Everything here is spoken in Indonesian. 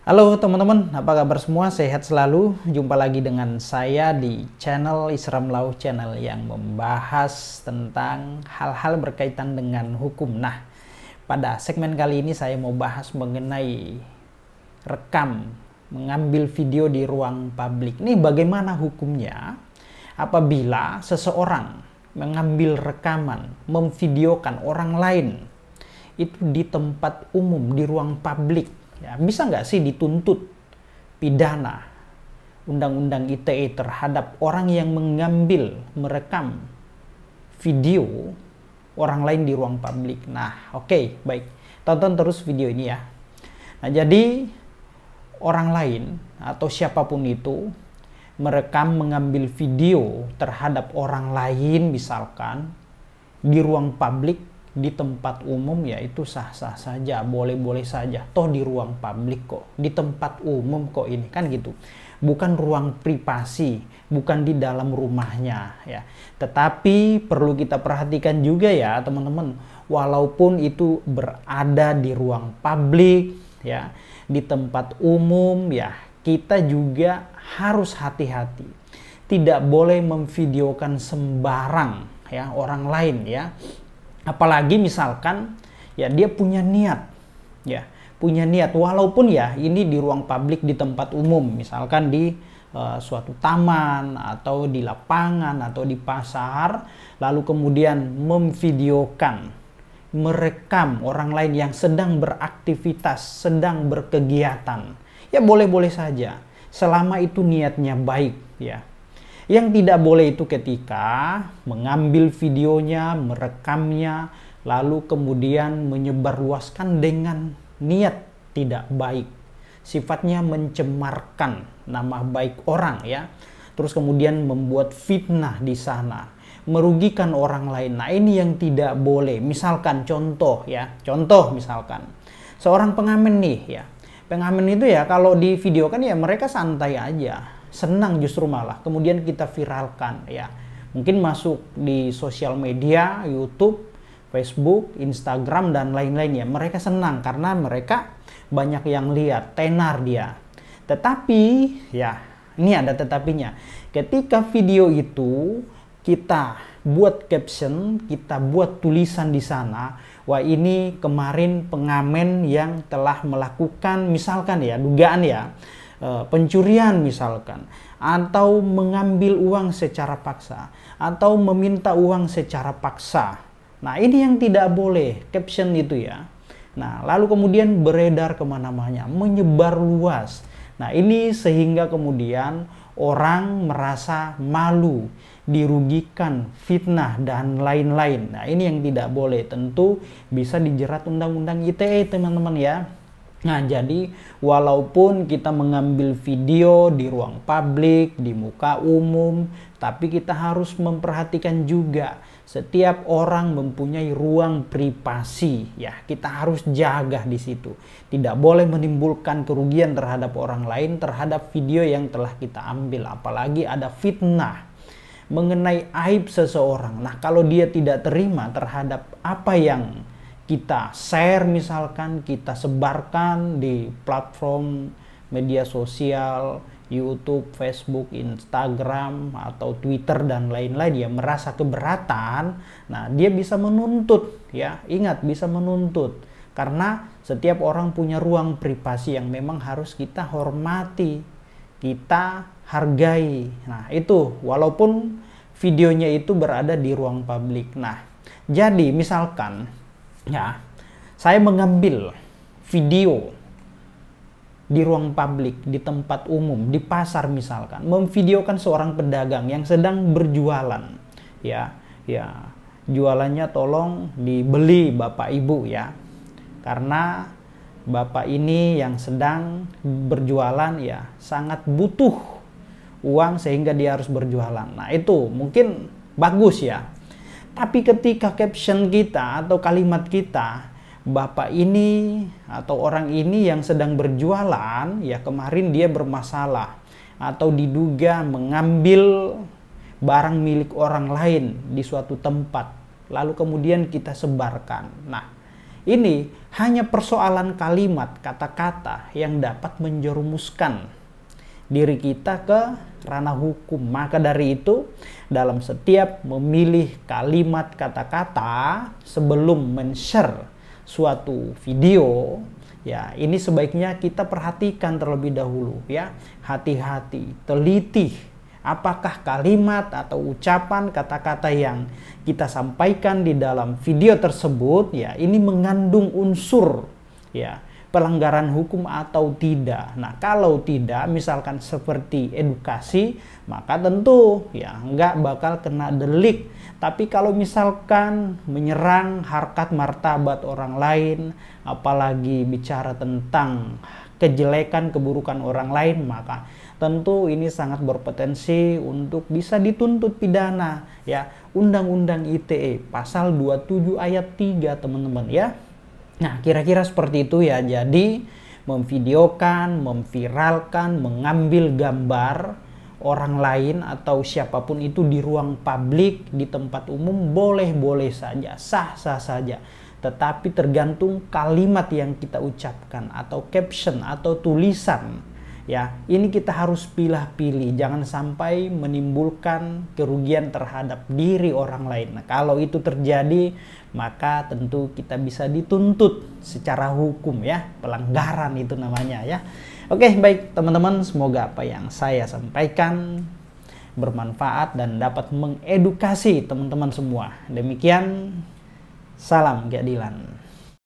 Halo teman-teman, apa kabar semua? Sehat selalu. Jumpa lagi dengan saya di channel Isram Law, channel yang membahas tentang hal-hal berkaitan dengan hukum. Nah, pada segmen kali ini saya mau bahas mengenai mengambil video di ruang publik. Ini bagaimana hukumnya apabila seseorang mengambil rekaman, memvideokan orang lain itu di tempat umum, di ruang publik. Ya, bisa nggak sih dituntut pidana Undang-Undang ITE terhadap orang yang merekam video orang lain di ruang publik? Nah, oke, baik. Tonton terus video ini ya. Nah, jadi orang lain atau siapapun itu mengambil video terhadap orang lain misalkan di ruang publik, di tempat umum, ya itu sah-sah saja, boleh-boleh saja. Toh di ruang publik kok, di tempat umum kok ini, kan gitu. Bukan ruang privasi, bukan di dalam rumahnya ya. Tetapi perlu kita perhatikan juga ya teman-teman, walaupun itu berada di ruang publik ya, di tempat umum ya, kita juga harus hati-hati. Tidak boleh memvideokan sembarang ya orang lain ya. Apalagi misalkan ya dia punya niat walaupun ya ini di ruang publik, di tempat umum, misalkan di suatu taman atau di lapangan atau di pasar, lalu kemudian merekam orang lain yang sedang beraktivitas, sedang berkegiatan, ya boleh-boleh saja selama itu niatnya baik ya. Yang tidak boleh itu ketika mengambil videonya, merekamnya, lalu kemudian menyebarluaskan dengan niat tidak baik. Sifatnya mencemarkan nama baik orang ya. Terus kemudian membuat fitnah di sana, merugikan orang lain. Nah, ini yang tidak boleh. Misalkan contoh misalkan seorang pengamen nih ya. Pengamen itu ya kalau di video kan ya mereka santai aja, senang justru malah kemudian kita viralkan ya, mungkin masuk di sosial media, YouTube, Facebook, Instagram dan lain-lain ya, mereka senang karena mereka banyak yang lihat, tenar dia. Tetapi ya, ini ada tetapinya. Ketika video itu kita buat caption, kita buat tulisan di sana, wah ini kemarin pengamen yang telah melakukan misalkan ya, dugaan ya, pencurian misalkan, atau mengambil uang secara paksa, atau meminta uang secara paksa. Nah, ini yang tidak boleh, caption itu ya. Nah, lalu kemudian beredar kemana-mana, menyebar luas. Nah, ini sehingga kemudian orang merasa malu, dirugikan, fitnah, dan lain-lain. Nah, ini yang tidak boleh. Tentu bisa dijerat Undang-Undang ITE, teman-teman ya. Nah, jadi walaupun kita mengambil video di ruang publik, di muka umum, tapi kita harus memperhatikan juga setiap orang mempunyai ruang privasi ya. Kita harus jaga di situ. Tidak boleh menimbulkan kerugian terhadap orang lain terhadap video yang telah kita ambil, apalagi ada fitnah mengenai aib seseorang. Nah, kalau dia tidak terima terhadap apa yang kita share, misalkan kita sebarkan di platform media sosial, YouTube, Facebook, Instagram, atau Twitter dan lain-lain, ya merasa keberatan, nah dia bisa menuntut ya. Ingat, bisa menuntut karena setiap orang punya ruang privasi yang memang harus kita hormati, kita hargai. Nah, itu walaupun videonya itu berada di ruang publik. Nah, jadi misalkan ya, saya mengambil video di ruang publik, di tempat umum, di pasar misalkan, memvideokan seorang pedagang yang sedang berjualan ya, jualannya tolong dibeli Bapak Ibu ya, karena Bapak ini yang sedang berjualan ya sangat butuh uang sehingga dia harus berjualan. Nah, itu mungkin bagus ya. Tapi ketika caption kita atau kalimat kita, Bapak ini atau orang ini yang sedang berjualan ya kemarin dia bermasalah atau diduga mengambil barang milik orang lain di suatu tempat, lalu kemudian kita sebarkan. Nah, Ini hanya persoalan kalimat, kata-kata yang dapat menjerumuskan diri kita ke ranah hukum. Maka dari itu, dalam setiap memilih kalimat kata-kata sebelum men-share suatu video, ya, ini sebaiknya kita perhatikan terlebih dahulu, ya. Hati-hati, teliti apakah kalimat atau ucapan kata-kata yang kita sampaikan di dalam video tersebut, ya, ini mengandung unsur, ya, pelanggaran hukum atau tidak. Nah, kalau tidak, misalkan seperti edukasi, maka tentu ya nggak bakal kena delik. Tapi kalau misalkan menyerang harkat martabat orang lain, apalagi bicara tentang kejelekan, keburukan orang lain, maka tentu ini sangat berpotensi untuk bisa dituntut pidana, ya. Undang-Undang ITE pasal 27 ayat 3, teman-teman, ya. Nah, kira-kira seperti itu ya. Jadi memvideokan, memviralkan, mengambil gambar orang lain atau siapapun itu di ruang publik, di tempat umum, boleh-boleh saja, sah-sah saja. Tetapi tergantung kalimat yang kita ucapkan atau caption atau tulisan, ya. Ini kita harus pilih-pilih, jangan sampai menimbulkan kerugian terhadap diri orang lain. Nah, kalau itu terjadi, maka tentu kita bisa dituntut secara hukum, ya. Pelanggaran itu namanya, ya. Oke, baik teman-teman, semoga apa yang saya sampaikan bermanfaat dan dapat mengedukasi teman-teman semua. Demikian, salam keadilan.